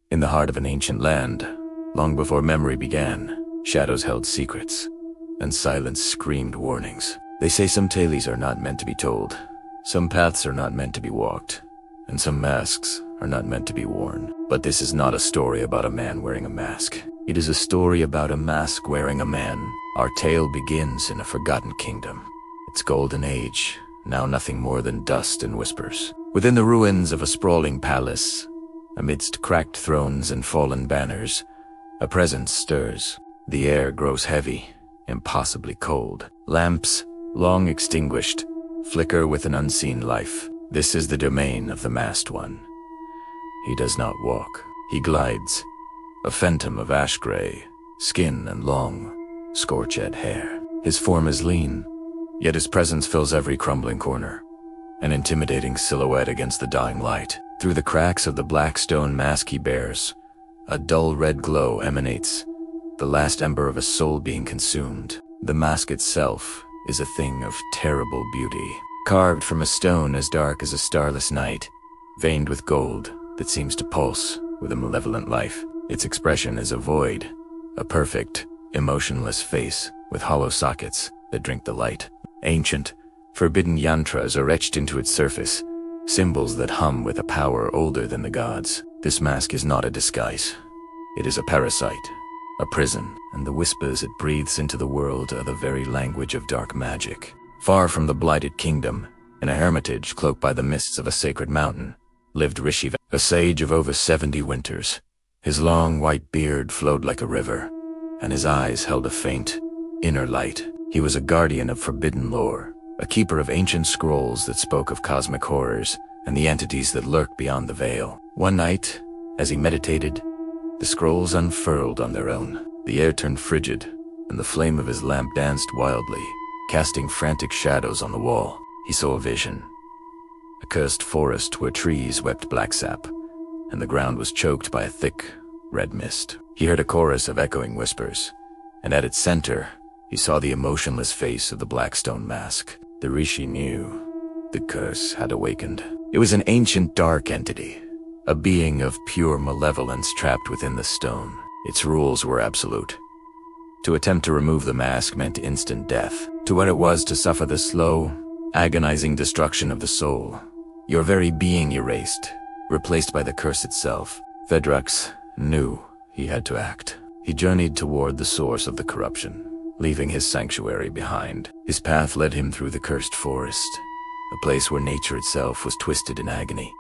In the heart of an ancient land, long before memory began, shadows held secrets, and silence screamed warnings. They say some tales are not meant to be told, some paths are not meant to be walked, and some masks are not meant to be worn. But this is not a story about a man wearing a mask. It is a story about a mask wearing a man. Our tale begins in a forgotten kingdom. Its golden age, now nothing more than dust and whispers. Within the ruins of a sprawling palace, amidst cracked thrones and fallen banners, a presence stirs. The air grows heavy, impossibly cold. Lamps, long extinguished, flicker with an unseen life. This is the domain of the masked one. He does not walk. He glides, a phantom of ash gray, skin and long, scorched hair. His form is lean, yet his presence fills every crumbling corner, an intimidating silhouette against the dying light. Through the cracks of the black stone mask he bears, a dull red glow emanates, the last ember of a soul being consumed. The mask itself is a thing of terrible beauty, carved from a stone as dark as a starless night, veined with gold that seems to pulse with a malevolent life. Its expression is a void, a perfect, emotionless face with hollow sockets that drink the light. Ancient, forbidden yantras are etched into its surface, symbols that hum with a power older than the gods. This mask is not a disguise. It is a parasite, a prison, and the whispers it breathes into the world are the very language of dark magic. Far from the blighted kingdom, in a hermitage cloaked by the mists of a sacred mountain, lived Rishi, a sage of over 70 winters. His long white beard flowed like a river, and his eyes held a faint, inner light. He was a guardian of forbidden lore, a keeper of ancient scrolls that spoke of cosmic horrors and the entities that lurked beyond the veil. One night, as he meditated, the scrolls unfurled on their own. The air turned frigid, and the flame of his lamp danced wildly, casting frantic shadows on the wall. He saw a vision. A cursed forest where trees wept black sap, and the ground was choked by a thick, red mist. He heard a chorus of echoing whispers, and at its center, he saw the emotionless face of the black stone mask. The Rishi knew the curse had awakened. It was an ancient dark entity, a being of pure malevolence trapped within the stone. Its rules were absolute. To attempt to remove the mask meant instant death. To what it was to suffer the slow, agonizing destruction of the soul, your very being erased, replaced by the curse itself. Vedrax knew he had to act. He journeyed toward the source of the corruption, leaving his sanctuary behind. His path led him through the cursed forest, a place where nature itself was twisted in agony.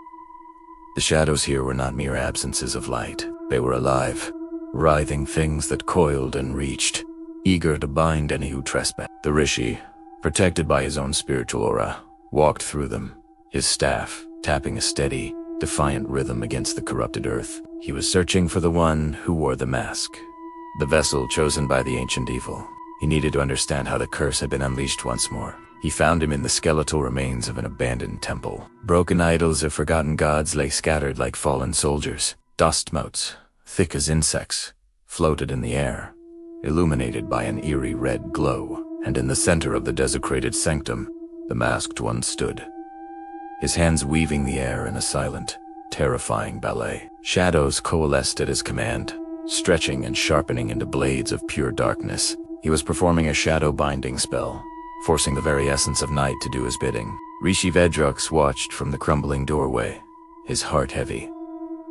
The shadows here were not mere absences of light. They were alive, writhing things that coiled and reached, eager to bind any who trespassed. The Rishi, protected by his own spiritual aura, walked through them, his staff tapping a steady, defiant rhythm against the corrupted earth. He was searching for the one who wore the mask, the vessel chosen by the ancient evil. He needed to understand how the curse had been unleashed once more. He found him in the skeletal remains of an abandoned temple. Broken idols of forgotten gods lay scattered like fallen soldiers. Dust motes, thick as insects, floated in the air, illuminated by an eerie red glow. And in the center of the desecrated sanctum, the masked one stood, his hands weaving the air in a silent, terrifying ballet. Shadows coalesced at his command, stretching and sharpening into blades of pure darkness. He was performing a shadow binding spell, forcing the very essence of night to do his bidding. Rishi Vedrax watched from the crumbling doorway, his heart heavy.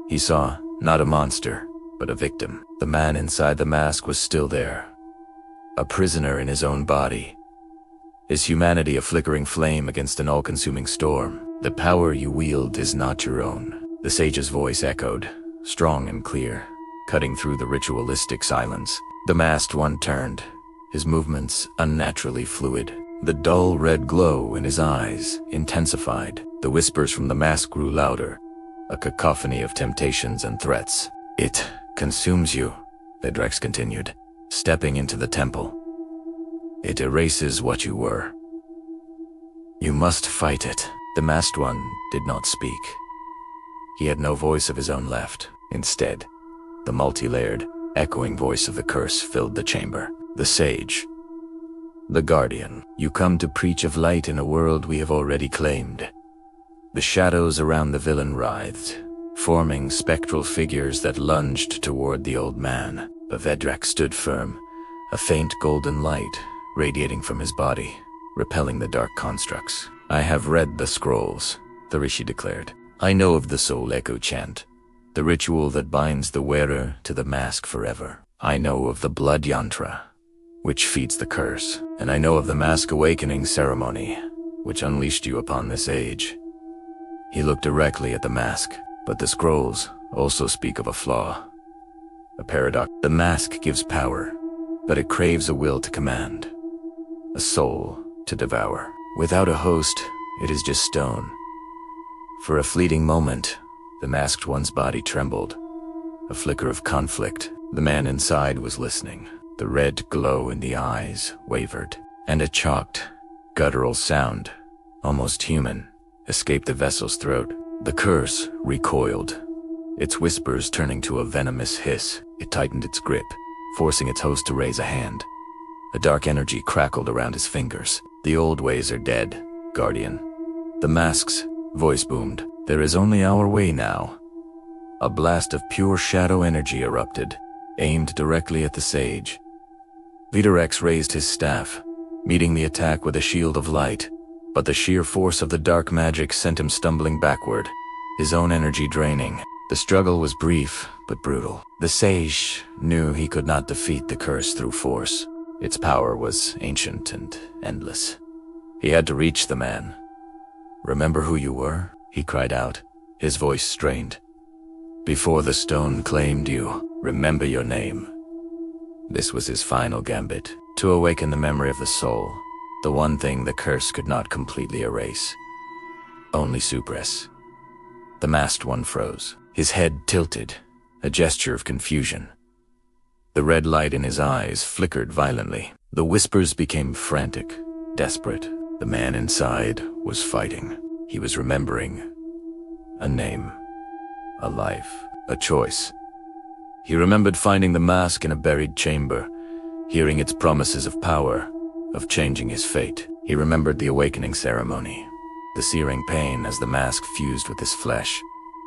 He saw not a monster, but a victim. The man inside the mask was still there, a prisoner in his own body, his humanity a flickering flame against an all-consuming storm. The power you wield is not your own, the sage's voice echoed, strong and clear, cutting through the ritualistic silence. The masked one turned, his movements unnaturally fluid. The dull red glow in his eyes intensified. The whispers from the mask grew louder, a cacophony of temptations and threats. "It consumes you," Vedrax continued, stepping into the temple. "It erases what you were. You must fight it." The masked one did not speak. He had no voice of his own left. Instead, the multi-layered, echoing voice of the curse filled the chamber. The sage, the guardian, you come to preach of light in a world we have already claimed. The shadows around the villain writhed, forming spectral figures that lunged toward the old man. But Vedrak stood firm, a faint golden light radiating from his body, repelling the dark constructs. "I have read the scrolls," the Rishi declared. "I know of the soul echo chant, the ritual that binds the wearer to the mask forever. I know of the blood yantra, which feeds the curse, and I know of the mask awakening ceremony, which unleashed you upon this age." He looked directly at the mask, but the scrolls also speak of a flaw, a paradox. The mask gives power, but it craves a will to command, a soul to devour. Without a host, it is just stone. For a fleeting moment, the masked one's body trembled. A flicker of conflict. The man inside was listening. The red glow in the eyes wavered, and a chalked, guttural sound, almost human, escaped the vessel's throat. The curse recoiled, its whispers turning to a venomous hiss. It tightened its grip, forcing its host to raise a hand. A dark energy crackled around his fingers. "The old ways are dead, Guardian." The mask's voice boomed. "There is only our way now." A blast of pure shadow energy erupted, aimed directly at the sage. Vidarex raised his staff, meeting the attack with a shield of light, but the sheer force of the dark magic sent him stumbling backward, his own energy draining. The struggle was brief, but brutal. The sage knew he could not defeat the curse through force. Its power was ancient and endless. He had to reach the man. "Remember who you were?" he cried out, his voice strained. "Before the stone claimed you, remember your name." This was his final gambit, to awaken the memory of the soul, the one thing the curse could not completely erase. Only suppress. The masked one froze, his head tilted, a gesture of confusion. The red light in his eyes flickered violently. The whispers became frantic, desperate. The man inside was fighting. He was remembering. A name. A life. A choice. He remembered finding the mask in a buried chamber, hearing its promises of power, of changing his fate. He remembered the awakening ceremony, the searing pain as the mask fused with his flesh,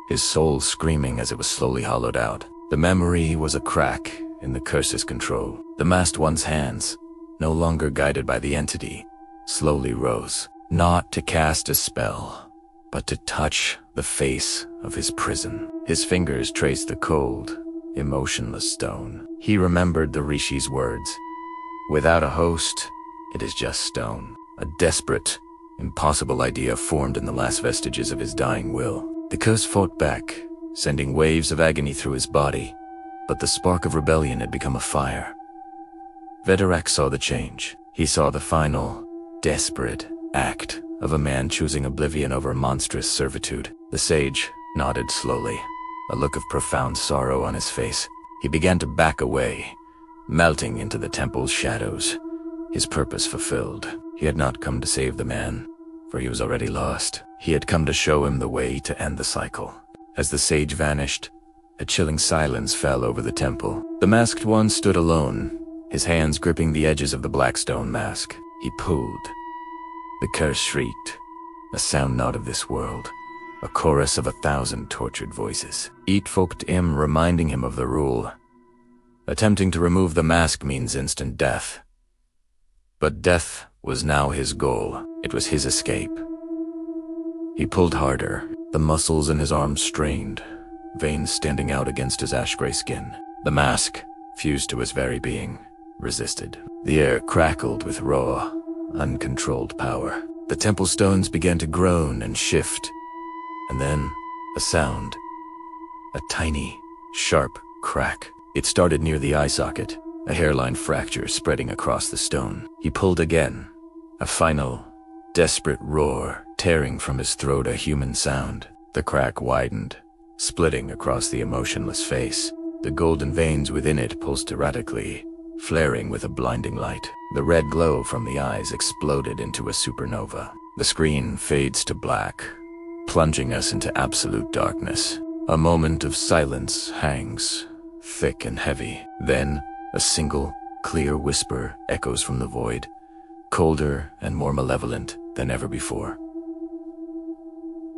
his soul screaming as it was slowly hollowed out. The memory was a crack in the curse's control. The masked one's hands, no longer guided by the entity, slowly rose, not to cast a spell, but to touch the face of his prison. His fingers traced the cold, emotionless stone. He remembered the Rishi's words. "Without a host, it is just stone." A desperate, impossible idea formed in the last vestiges of his dying will. The curse fought back, sending waves of agony through his body, but the spark of rebellion had become a fire. Vedrak saw the change. He saw the final, desperate act of a man choosing oblivion over monstrous servitude. The sage nodded slowly, a look of profound sorrow on his face. He began to back away, melting into the temple's shadows, his purpose fulfilled. He had not come to save the man, for he was already lost. He had come to show him the way to end the cycle. As the sage vanished, a chilling silence fell over the temple. The masked one stood alone, his hands gripping the edges of the black stone mask. He pulled. The curse shrieked, a sound not of this world, a chorus of 1,000 tortured voices. Eat folked him, reminding him of the rule. Attempting to remove the mask means instant death. But death was now his goal. It was his escape. He pulled harder, the muscles in his arms strained, veins standing out against his ash-gray skin. The mask, fused to his very being, resisted. The air crackled with raw, uncontrolled power. The temple stones began to groan and shift, and then a sound. A tiny, sharp crack. It started near the eye socket, a hairline fracture spreading across the stone. He pulled again, a final, desperate roar tearing from his throat, a human sound. The crack widened, splitting across the emotionless face. The golden veins within it pulsed erratically, flaring with a blinding light. The red glow from the eyes exploded into a supernova. The screen fades to black, plunging us into absolute darkness. A moment of silence hangs, thick and heavy. Then, a single, clear whisper echoes from the void, colder and more malevolent than ever before.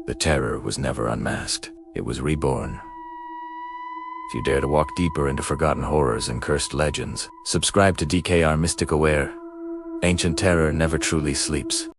The terror was never unmasked. It was reborn. If you dare to walk deeper into forgotten horrors and cursed legends, subscribe to DKR Mystica, where ancient terror never truly sleeps.